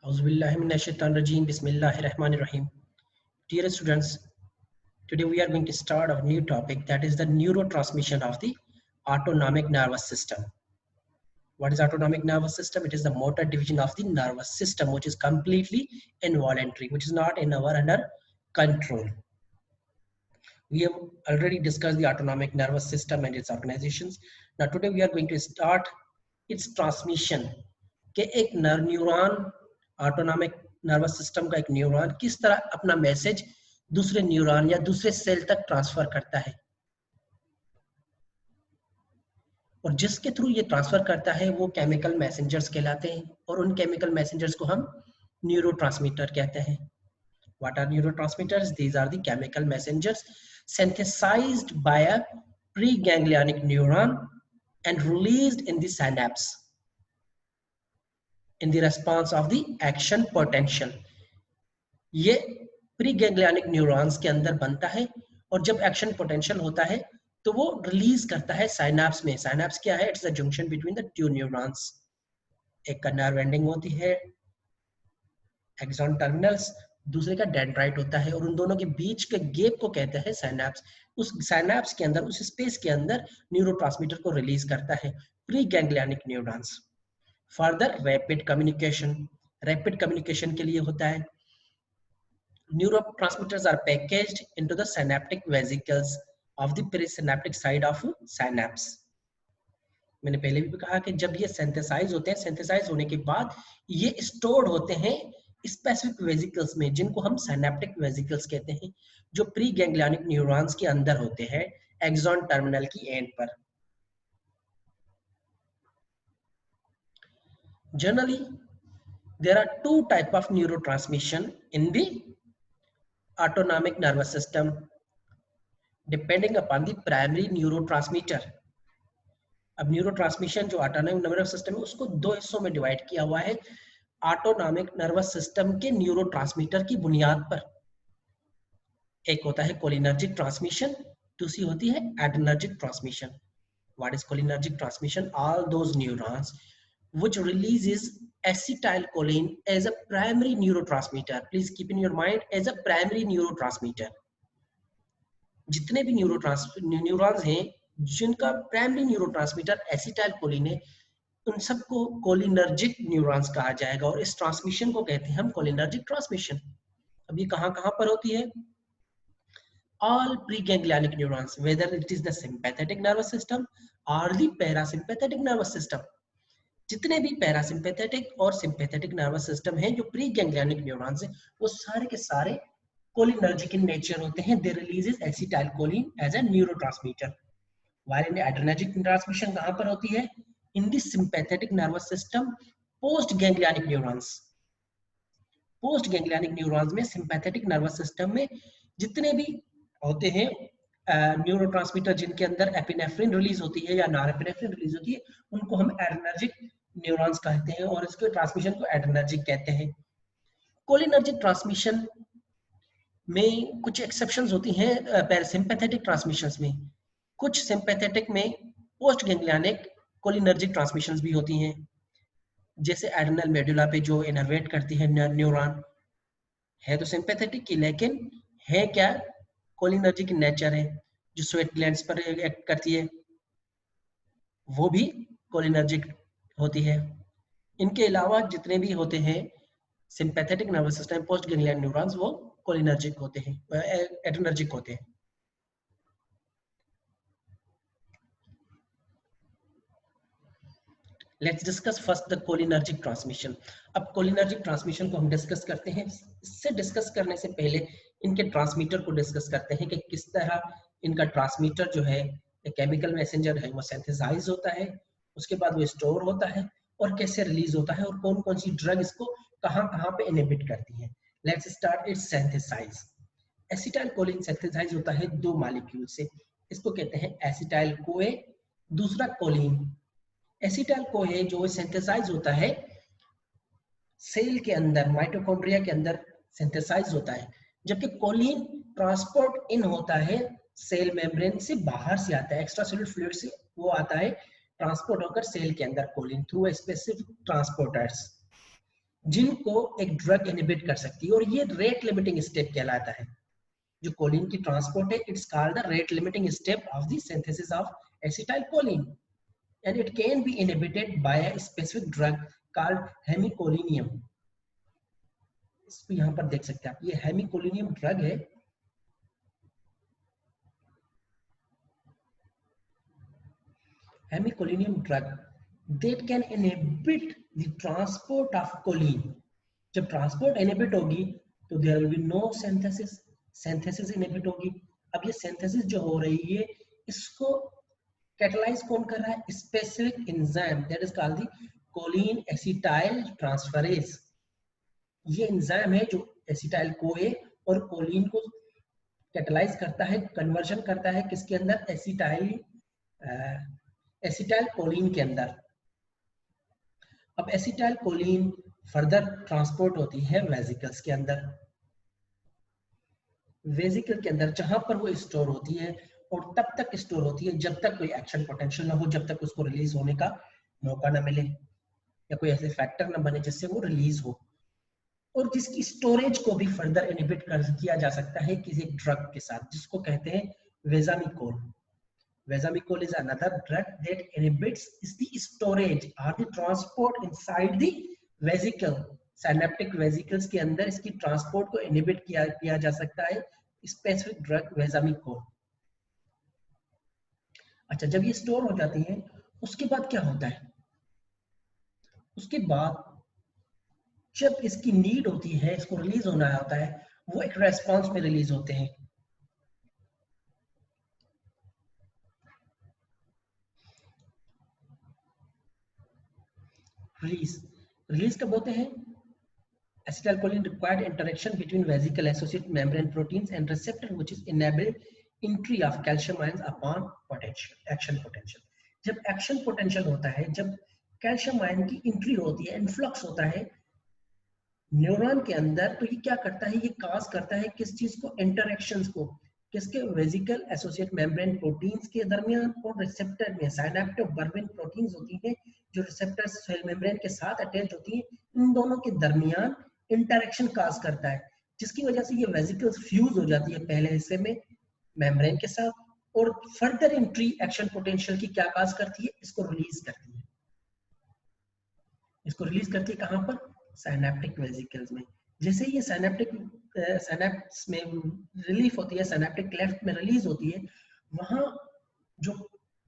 Auzubillahiminash-shaytanir-rajeem. Bismillahir-rahmanir-rahim. Dear students, today we are going to start a new topic, that is the neurotransmission of the autonomic nervous system. What is autonomic nervous system? It is the motor division of the nervous system, which is completely involuntary, which is not in our under control. We have already discussed the autonomic nervous system and its organizations. Now today we are going to start its transmission. कि एक neuron, autonomic nervous system का एक neuron किस तरह अपना message दूसरे neuron या दूसरे सेल तक ट्रांसफर करता है, और जिसके थ्रू ये ट्रांसफर करता है वो केमिकल मैसेंजर्स कहलाते हैं, और उन केमिकल मैसेंजर्स को हम न्यूरोट्रांसमीटर कहते हैं. What are neurotransmitters? These are the chemical messengers synthesized by a preganglionic neuron and released in the synapse in the response of the action potential. ये प्रीगैंग्लियनिक न्यूरॉन्स के अंदर बनता है, और जब एक्शन पोटेंशियल होता है तो वो रिलीज करता है साइनैप्स में. साइनैप्स क्या है? It's the junction between the two neurons. एक का नर्व एंडिंग होती है एक्सॉन टर्मिनल्स, दूसरे का डेंड्राइट होता है, और उन दोनों के बीच के गैप को कहते हैं साइनैप्स. उस साइनैप्स के अंदर, उस स्पेस के अंदर न्यूरोट्रांसमीटर को रिलीज करता है preganglionic neurons. Further rapid communication के लिए होता है. Neurotransmitters are packaged into the synaptic vesicles of the presynaptic side of synapse. मैंने पहले भी कहा कि जब ये सिंथेसाइज होते हैं, सिंथेसाइज होने के बाद ये स्टोर्ड होते हैं स्पेसिफिक वेसिकल्स में, जिनको हम सिनेप्टिक वेसिकल्स कहते हैं, जो प्री गैंग्लियनिक न्यूरॉन्स के अंदर होते हैं एक्सॉन टर्मिनल की एंड पर. Generally, there are two types of neurotransmission in the autonomic nervous system, depending upon the primary neurotransmitter. अब न्यूरोट्रांसमिशन जो ऑटोनॉमिक नर्वस सिस्टम है उसको दो हिस्सों में डिवाइड किया हुआ है ऑटोनॉमिक नर्वस सिस्टम के न्यूरोट्रांसमीटर की बुनियाद पर. एक होता है कोलिनर्जिक ट्रांसमिशन, दूसरी होती है adrenergic transmission. What is cholinergic transmission? All those neurons which releases acetylcholine as a primary neurotransmitter. Please keep in your mind, as a primary neurotransmitter. जितने भी न्यूरॉन्स हैं जिनका प्राइमरी न्यूरोट्रांसमीटर एसिटाइलकोलिन है, उन सबको कोलिनर्जिक न्यूरॉन्स कहा जाएगा, और इस ट्रांसमिशन को कहते हैं हम कोलिनर्जिक ट्रांसमिशन. अब ये कहां पर होती है? All preganglionic neurons, whether it is the sympathetic nervous system or the parasympathetic nervous system. जितने भी पैरासिम्पैथेटिक और सिंपैथेटिक नर्वस सिस्टम हैं जो प्री गैंग्लियनिक न्यूरॉन्स हैं, वो सारे के सारे कोलिनर्जिक इन नेचर होते हैं. They releases acetylcholine as a neurotransmitter. While in adrenergic transmission कहां पर होती है? In the sympathetic nervous system post ganglionic neurons. Post ganglionic neurons में, सिंपैथेटिक नर्वस सिस्टम में जितने भी होते हैं न्यूरोट्रांसमीटर जिनके अंदर एपिनेफ्रिन रिलीज होती है या नॉरएपिनेफ्रिन रिलीज होती है, उनको हम एड्रेनर्जिक न्यूरॉन्स कहते हैं, और इसके ट्रांसमिशन को एड्रेनर्जिक कहते हैं. कोलिनर्जिक ट्रांसमिशन में कुछ एक्सेप्शंस होती हैं पैरासिम्पैथेटिक ट्रांसमिशंस में. कुछ सिंपैथेटिक में पोस्ट गैंग्लियनिक कोलिनर्जिक ट्रांसमिशंस भी होती हैं, जैसे एड्रेनल मेडुला पे जो इनर्वेट करती है न्यूरॉन, है तो सिंपैथेटिक की, लेकिन है क्या? कोलिनर्जिक इन नेचर है. जो स्वेट ग्लैंड्स पर एक्ट करती है वो भी कोलिनर्जिक होती है. इनके अलावा जितने भी होते हैं sympathetic nervous system post ganglion neurons, वो कोलिनर्जिक होते हैं, एड्रेनर्जिक होते हैं. Let's discuss first the cholinergic transmission. अब कोलिनर्जिक ट्रांसमिशन को हम डिस्कस करते हैं. इससे डिस्कस करने से पहले इनके ट्रांसमीटर को डिस्कस करते हैं कि किस तरह इनका ट्रांसमीटर जो है, केमिकल मैसेंजर है, वो सिंथेसाइज होता है, उसके बाद वो स्टोर होता है, और कैसे रिलीज होता है, और कौन कौन सी ड्रग इसको कहां पे इनहिबिट करती है. Let's start its synthesize. Acetylcholine synthesize होता है दो मॉलिक्यूल से. इसको कहते हैं एसिटाइल-कोए, दूसरा कोलिन. एसिटाइल-कोए जो सिंथेसाइज होता है सेल के अंदर, माइटोकॉन्ड्रिया के अंदर सिंथेसाइज होता है, जबकि कोलिन ट्रांसपोर्ट इन होता है सेल मेम्ब्रेन से, बाहर से आता है, एक्स्ट्रासेलुलर फ्लूइड से वो आता है, ट्रांसपोर्ट होकर सेल के अंदर कोलिन थ्रू स्पेसिफिक ट्रांसपोर्टर्स. जिनको एक ड्रग इनहिबिट कर सकती है, और ये रेट लिमिटिंग स्टेप कहलाता है। जो कोलिन की ट्रांसपोर्ट है, it's called the rate limiting step of the synthesis of acetylcholine, and it can be inhibited by a specific drug called hemicholinium. इसको यहाँ पर देख सकते हैं आप, ये हेमिकोलिनियम ड्रग है। Hemicholinium drug that can inhibit the transport of choline. जब ट्रांसपोर्ट इनहिबिट होगी तो there will be no synthesis, synthesis inhibit होगी। अब ये सिंथेसिस जो हो रही है, इसको कैटलाइज कौन कर रहा है? Specific enzyme that is called the choline acetyl transferase. ये एंजाइम है जो एसिटाइल कोए और कोलिन को कैटलाइज करता है, कन्वर्जन करता है किसके अंदर? एसिटाइल कोलिन के अंदर। अब एसिटाइल कोलिन फर्दर ट्रांसपोर्ट होती है वेसिकल्स के अंदर, वेसिकल के अंदर जहां पर वो स्टोर होती है, और तब तक स्टोर होती है जब तक कोई एक्शन पोटेंशियल ना हो, जब तक उसको रिलीज होने का मौका ना मिले या कोई ऐसे फैक्टर ना बने जिससे वो रिलीज हो, और जिसकी स्टोरेज को भी फर्दर इनहिबिट किया जा सकता है किसी ड्रग के साथ, जिसको कहते हैं वेजामिकोल। Vesamicol is another drug that inhibits the storage or the transport inside the vesicle. Synaptic vesicles के अंदर इसकी ट्रांसपोर्ट को इनहिबिट किया जा सकता है स्पेसिफिक ड्रग वेजामिकोल। अच्छा, जब ये स्टोर हो जाती हैं उसके बाद क्या होता है? उसके बाद जब इसकी नीड होती है, इसको रिलीज होना होता है, वो एक रेस्पॉन्स में रिलीज होते हैं। रिलीज कब होते हैं? Acetylcholine required interaction between vesicle associated membrane proteins and receptor which is enabled entry of calcium ions upon action potential. जब action potential होता है, जब calcium ion की entry होती है, influx होता है न्यूरॉन के अंदर, तो ये क्या करता है? ये काज करता है किस चीज को? इंटरेक्शंस को। किसके? वेसिकल एसोसिएट मेम्ब्रेन प्रोटीन्स के दरमियान और रिसेप्टर में। साइनेप्टिक बर्बिन प्रोटीन्स होती हैं जो रिसेप्टर सेल मेम्ब्रेन के साथ अटैच होती हैं, इन दोनों के दरमियान इंटरेक्शन काज करता है, जिसकी वजह से ये वेसिकल्स फ्यूज हो जाती है पहले हिस्से में मेम्ब्रेन के साथ, और फर्दर एंट्री एक्शन पोटेंशियल की क्या काज करती है? इसको रिलीज करती है। इसको रिलीज करती है कहां पर? साइनेप्टिक वेसिकल्स में। जैसे ये साइनेप्स में रिलीफ होती है, साइनेप्टिक क्लेफ्ट में रिलीज होती है, वहां जो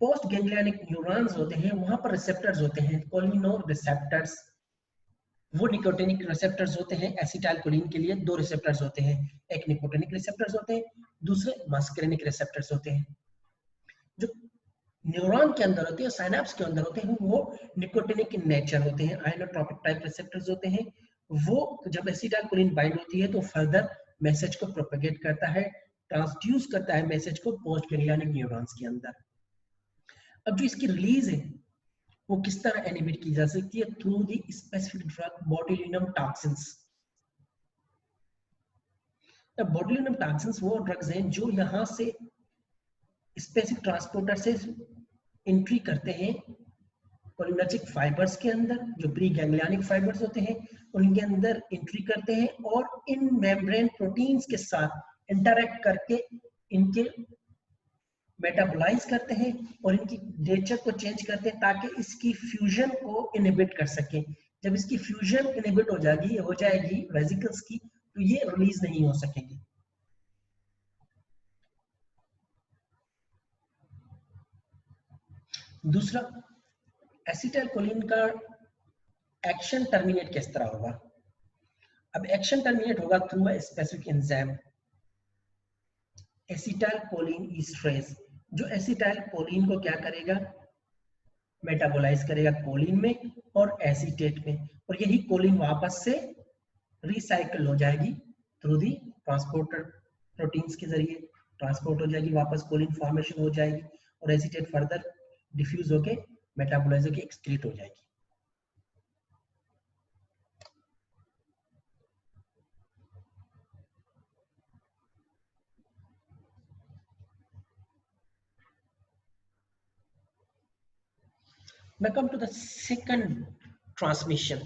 पोस्ट गैंग्लियनिक न्यूरॉन्स होते हैं वहां पर रिसेप्टर्स होते हैं, कोलिनो रिसेप्टर्स। वो निकोटिनिक रिसेप्टर्स होते हैं। एसिटाइल कोलिन के लिए दो रिसेप्टर्स होते हैं, एक निकोटिनिक रिसेप्टर्स होते हैं, दूसरे मस्करिनिक रिसेप्टर्स होते हैं। जो न्यूरॉन के अंदर होते हैं, साइनेप्स के अंदर होते हैं, वो निकोटिनिक इन नेचर होते हैं, आयनोट्रोपिक टाइप रिसेप्टर्स होते हैं। वो जब एसिटाइलकोलिन बाइंड होती है तो फर्दर मैसेज को प्रोपेगेट करता है, ट्रांसड्यूस करता है मैसेज को पोस्ट गैंग्लियनिक न्यूरॉन्स के अंदर। अब जो इसकी रिलीज है वो किस तरह इनहिबिट की जा सकती है? Through the specific drug botulinum toxins. Botulinum toxins वो ड्रग्स हैं जो यहां से स्पेसिफिक ट्रांसपोर्टर से एंट्री करते हैं कोलिनर्जिक फाइबर्स के अंदर, जो प्री गैंग्लियनिक फाइबर्स होते हैं उनके अंदर एंट्री करते हैं, और इन मेम्ब्रेन प्रोटीन्स के साथ इंटरैक्ट करके इनके मेटाबोलाइज करते हैं और इनकी नेचर को चेंज करते हैं ताकि इसकी फ्यूजन को इनहिबिट कर सके। जब इसकी फ्यूजन इनहिबिट हो जाएगी वेसिकल्स की, तो ये रिलीज नहीं हो सकेगी। दूसरा, एसिटाइलकोलिन का एक्शन टर्मिनेट किस तरह होगा? अब एक्शन टर्मिनेट होगा through a specific enzyme acetylcholine esterase. जो एसिटाइलकोलिन को क्या करेगा? मेटाबोलाइज करेगा कोलिन में और एसीटेट में, और यही कोलिन वापस से रिसाइकल हो जाएगी थ्रू दी ट्रांसपोर्टर प्रोटीन्स के जरिए, ट्रांसपोर्ट हो जाएगी, वापस कोलिन फॉर्मेशन हो जाएगी, और एसीटेट फर्दर डिफ्यूज होके मेटाबोलाइज होके एक्सक्रीट हो जाएगी। Now come to the second transmission.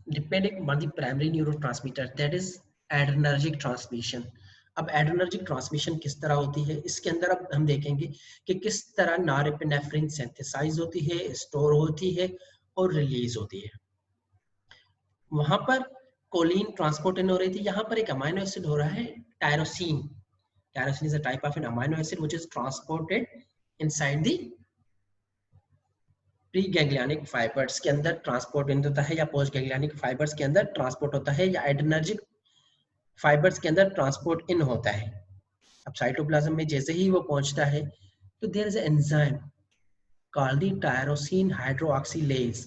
depending on the primary neurotransmitter, that is adrenergic transmission. अब एड्रेनर्जिक ट्रांसमिशन किस तरह होती है, इसके अंदर अब हम देखेंगे कि किस तरह नॉरएपिनेफ्रिन सिंथेसाइज होती है, स्टोर होती है और रिलीज होती है। वहां पर कोलिन ट्रांसपोर्ट हो रही थी, यहाँ पर एक अमाइनो एसिड हो रहा है tyrosine. Tyrosine is a type of an amino acid which is transported inside the pre ganglionic fibres के अंदर ट्रांसपोर्ट होता है, या पोस्ट गैंग्लियनिक फाइबर्स के अंदर ट्रांसपोर्ट होता है, या एड्रेनर्जिक फाइबर्स के अंदर ट्रांसपोर्ट इन होता है। अब साइटोप्लाज्म में जैसे ही वो पहुंचता है तो there is an enzyme called the tyrosine hydroxylase.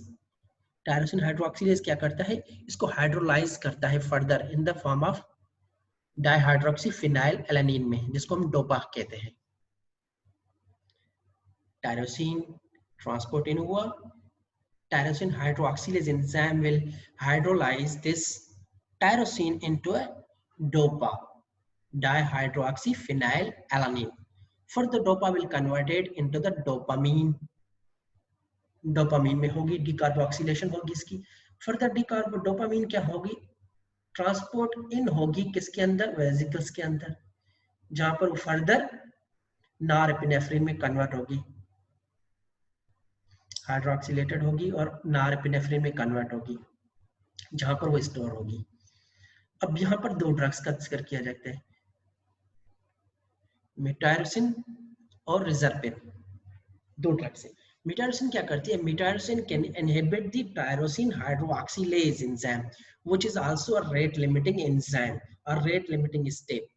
Tyrosine hydroxylase क्या करता है, इसको हाइड्रोलाइज करता है further in the form of dihydroxyphenyl alanine में, जिसको हम डोपा कहते हैं। टायरोसिन ट्रांसपोर्ट इन हुआ, tyrosine hydroxylase enzyme will hydrolyze this tyrosine into a dopa, dihydroxyphenylalanine. Further dopa will convert it into the dopamine. Dopamine में होगी, डिकार्बोक्सिलेशन होगी इसकी। फर्दर डोपामीन क्या होगी, ट्रांसपोर्ट इन होगी किसके अंदर, वेसिकल्स के अंदर, जहां पर वो फर्दर नॉरएपिनेफ्रिन में कन्वर्ट होगी, हाइड्रोक्सिलेटेड होगी और नॉरएपिनेफ्रिन में कन्वर्ट होगी, जहां पर वो स्टोर होगी। अब यहाँ पर दो ड्रग्स का जिक्र किया जाता है, मिटायरोसिन और रिजर्पिन, दो ड्रग्स है। मिटायरोसिन क्या करती है, metyrosine can inhibit the tyrosine hydroxylase enzyme which is also a rate limiting enzyme और rate limiting step.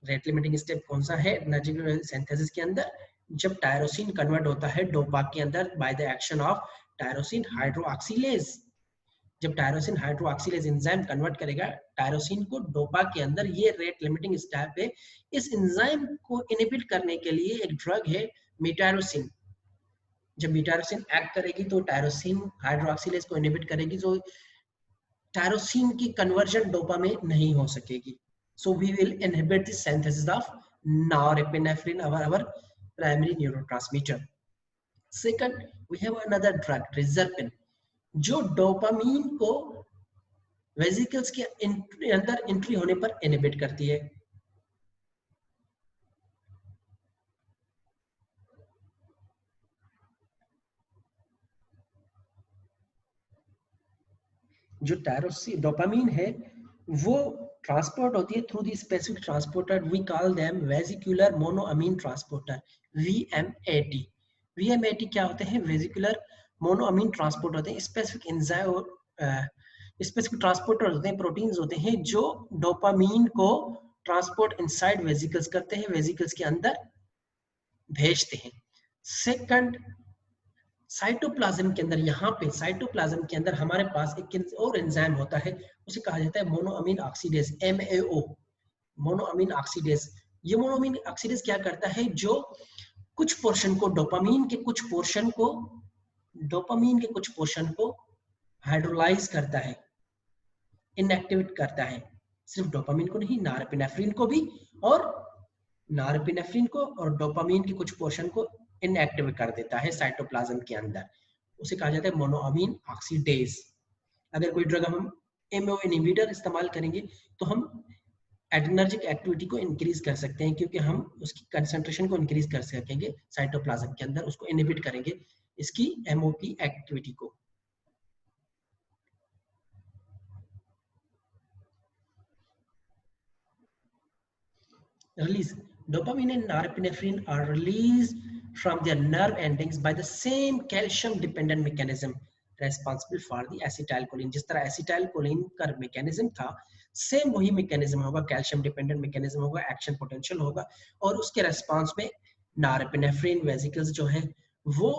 Rate limiting step कौन सा है, एनर्जी सिंथेसिस के अंदर, जब टायरोसिन कन्वर्ट होता है डोपा के अंदर by the action of tyrosine hydroxylase. जब टायरोसिन हाइड्रोक्सिलेज एंजाइम कन्वर्ट करेगा टायरोसिन को डोपा के अंदर, ये रेट लिमिटिंग स्टेप है। इस एंजाइम को इनहिबिट करने के लिए एक ड्रग है मिटायरोसिन। जब मिटायरोसिन एक्ट करेगी तो टायरोसिन हाइड्रोक्सिलेज को इनहिबिट करेगी, तो टायरोसिन की कन्वर्जन डोपा में नहीं हो सकेगी। So we will inhibit the synthesis of norepinephrine, our primary neurotransmitter. Second, we have another drug, reserpine, जो डोपामीन को वेसिकल्स के अंदर एंट्री होने पर इनहिबिट करती है। जो टायरोसिन डोपामीन है वो ट्रांसपोर्ट होती है through the specific transporter, we call them vesicular monoamine transporter, VMAT। VMAT क्या होते हैं, वेसिकुलर मोनोअमीन ट्रांसपोर्ट होते हैं, स्पेसिफिक एंजाइम स्पेसिफिक ट्रांसपोर्टर होते हैं, प्रोटीन्स होते हैं जो डोपामीन को ट्रांसपोर्ट इनसाइड वेसिकल्स करते हैं, वेसिकल्स के अंदर भेजते हैं। सेकंड, साइटोप्लाज्म के अंदर, यहाँ पे साइटोप्लाज्म के अंदर हमारे पास एक और एंजाइम होता है, उसे कहा जाता है monoamine oxidase, MAO, monoamine oxidase. ये मोनोअमीन ऑक्सीडेज क्या करता है, जो कुछ पोर्शन को डोपामीन के कुछ पोर्शन को हाइड्रोलाइज करता है, इनएक्टिवेट करता है। सिर्फ डोपामीन को नहीं, नॉरएपिनेफ्रिन को भी, और नॉरएपिनेफ्रिन को और डोपामीन के कुछ पोर्शन को इनएक्टिव कर देता है साइटोप्लाज्म के अंदर, उसे कहा जाता है मोनोअमीन ऑक्सीडेज। अगर कोई ड्रग हम MAO इनहिबिटर इस्तेमाल करेंगे तो हम एड्रेनर्जिक एक्टिविटी को इंक्रीज कर सकते हैं, क्योंकि हम उसकी कंसंट्रेशन को इंक्रीज कर सकेंगे साइटोप्लाज्म के अंदर, उसको इनहिबिट करेंगे इसकी MAO की एक्टिविटी को। Release. Dopamine and norepinephrine are released from their nerve endings by the same calcium-dependent mechanism responsible for the acetylcholine. जिस तरह acetylcholine का mechanism था, same वही mechanism होगा, calcium-dependent mechanism होगा, action potential होगा, और उसके response में norepinephrine vesicles जो है वो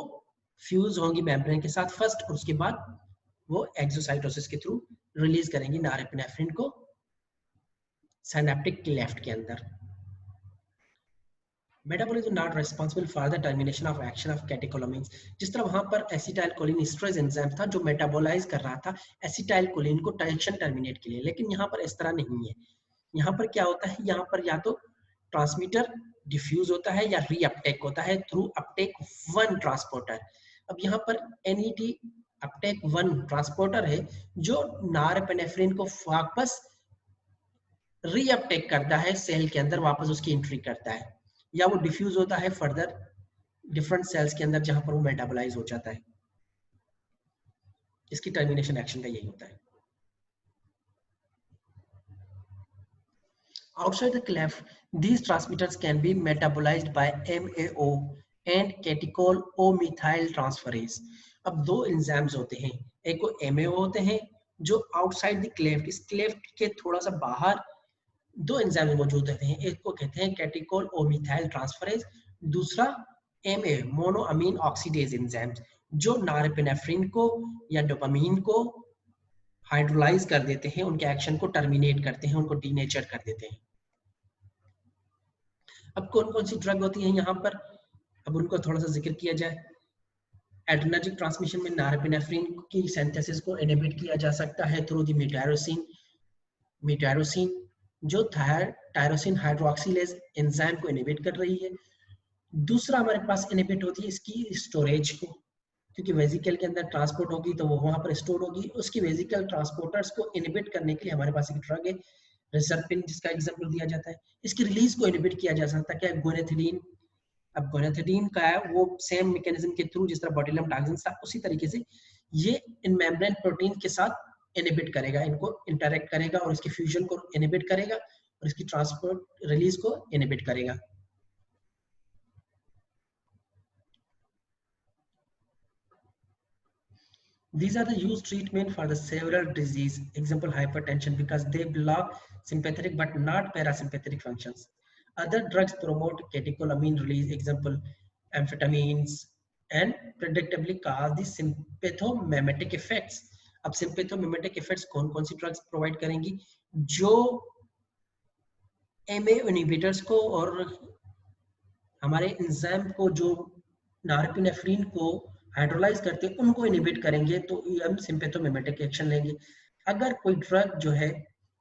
fuse होंगी membrane के साथ first, और उसके बाद वो exocytosis के through release करेंगी norepinephrine को synaptic cleft के अंदर। Metabolism not responsible for the termination of action of catecholamines. जिस तरह वहां पर एसिटाइलकोलिन एस्ट्रेज एंजाइम था जो मेटाबोलाइज कर रहा था एसिटाइलकोलिन को टेंशन टर्मिनेट के लिए, लेकिन यहाँ पर इस तरह नहीं है। यहाँ पर क्या होता है, यहाँ पर या तो ट्रांसमीटर डिफ्यूज होता है या रीअपटेक होता है थ्रू अपटेक वन ट्रांसपोर्टर। अब यहाँ पर NET अपटेक 1 ट्रांसपोर्टर है जो नॉरपेनेफ्रिन को वापस रीअपटेक करता है, सेल के अंदर वापस उसकी एंट्री करता है, या वो डिफ्यूज होता है फर्दर डिफरेंट सेल्स के अंदर जहां पर वो मेटाबोलाइज हो जाता है। इसकी टर्मिनेशन एक्शन का यही होता है। Outside the cleft, these transmitters can be metabolized by MAO and catechol O-methyl transferase. अब दो एंजाइम्स होते हैं, एक को MAO होते हैं जो आउटसाइड द क्लेफ्ट, इस क्लेफ्ट के थोड़ा सा बाहर दो एंजाइम्स मौजूद होते हैं, एक को कहते हैं कैटेकोल O-methyl transferase, दूसरा MA मोनोअमीन ऑक्सीडेज एंजाइम्स जो नॉरपेनेफ्रिन को या डोपामीन को हाइड्रोलाइज कर देते हैं, उनके एक्शन को टर्मिनेट करते हैं, उनको डीनेचर कर देते हैं। अब कौन कौन सी ड्रग होती है यहाँ पर, अब उनको थोड़ा सा जिक्र किया जाए। एड्रेनर्जिक ट्रांसमिशन में नॉरपेनेफ्रिन की सिंथेसिस को इनहिबिट किया जा सकता है थ्रू द मेटायरोसिन जो टायरोसिन हाइड्रोक्सिलेज एंजाइम को इनहिबिट कर रही है। दूसरा हमारे पास इनहिबिट होती है इसकी स्टोरेज को, क्योंकि वेजिकल के अंदर ट्रांसपोर्ट होगी तो वो वहां पर स्टोर होगी, उसकी वेजिकल ट्रांसपोर्टर्स को इनहिबिट करने के लिए हमारे पास एक ड्रग है रिजर्पिन, जिसका एग्जांपल दिया जाता है। इसकी रिलीज को इनहिबिट किया जा सकता है क्या, गोनेथिडीन। अब गोनेथिडीन का है वो सेम मैकेनिज्म के थ्रू जिस तरह बॉटुलिज्म टॉक्सिन था उसी तरीके से ये इन मेम्ब्रेन प्रोटीन के साथ इनहिबिट करेगा, इनको इंटरैक्ट करेगा और इसके फ्यूजन को इनहिबिट करेगा और इसकी ट्रांसपोर्ट रिलीज को इनहिबिट करेगा। These are the used treatment for the several disease, example hypertension, because they block sympathetic but not parasympathetic functions. Other drugs promote catecholamine release, example amphetamines, and predictably cause the sympathomimetic effects. अब sympathomimetic effects कौन कौन सी drugs provide करेंगी, जो MA inhibitors को और हमारे enzyme को जो नॉरपेनेफ्रिन को हाइड्रोलाइज करते हैं उनको इनहिबिट करेंगे, तो हम सिंपैथोमिमेटिक एक्शन लेंगे। अगर कोई ड्रग जो है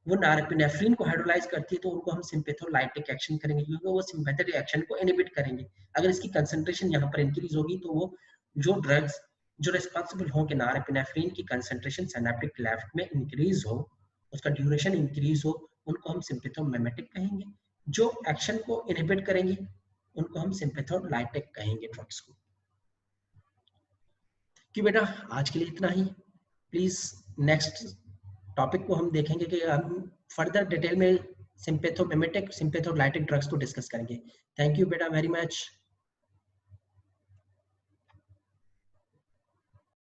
वो नॉरपेनेफ्रिन को हाइड्रोलाइज करती है तो उनको हम सिंपैथोलाइटिक एक्शन करेंगे, क्योंकि वो सिंपैथेटिक एक्शन को इनहिबिट करेंगे। अगर इसकी कंसंट्रेशन यहाँ पर इंक्रीज होगी तो वो जो ड्रग्स जो रिस्पॉन्सिबल हो कि नॉरपेनेफ्रिन की कंसंट्रेशन सिनेप्टिक क्लेफ्ट में इंक्रीज हो, उसका ड्यूरेशन इंक्रीज हो, उनको हम सिंपैथोमिमेटिक कहेंगे। जो एक्शन को इनहिबिट करेंगी उनको हम सिंपैथोलाइटिक कहेंगे ड्रग्स को। कि बेटा आज के लिए इतना ही। प्लीज नेक्स्ट टॉपिक को हम देखेंगे कि हम फर्दर डिटेल में सिंपैथोमिमेटिक सिंपैथोलाइटिक ड्रग्स को डिस्कस करेंगे। थैंक यू बेटा वेरी मच।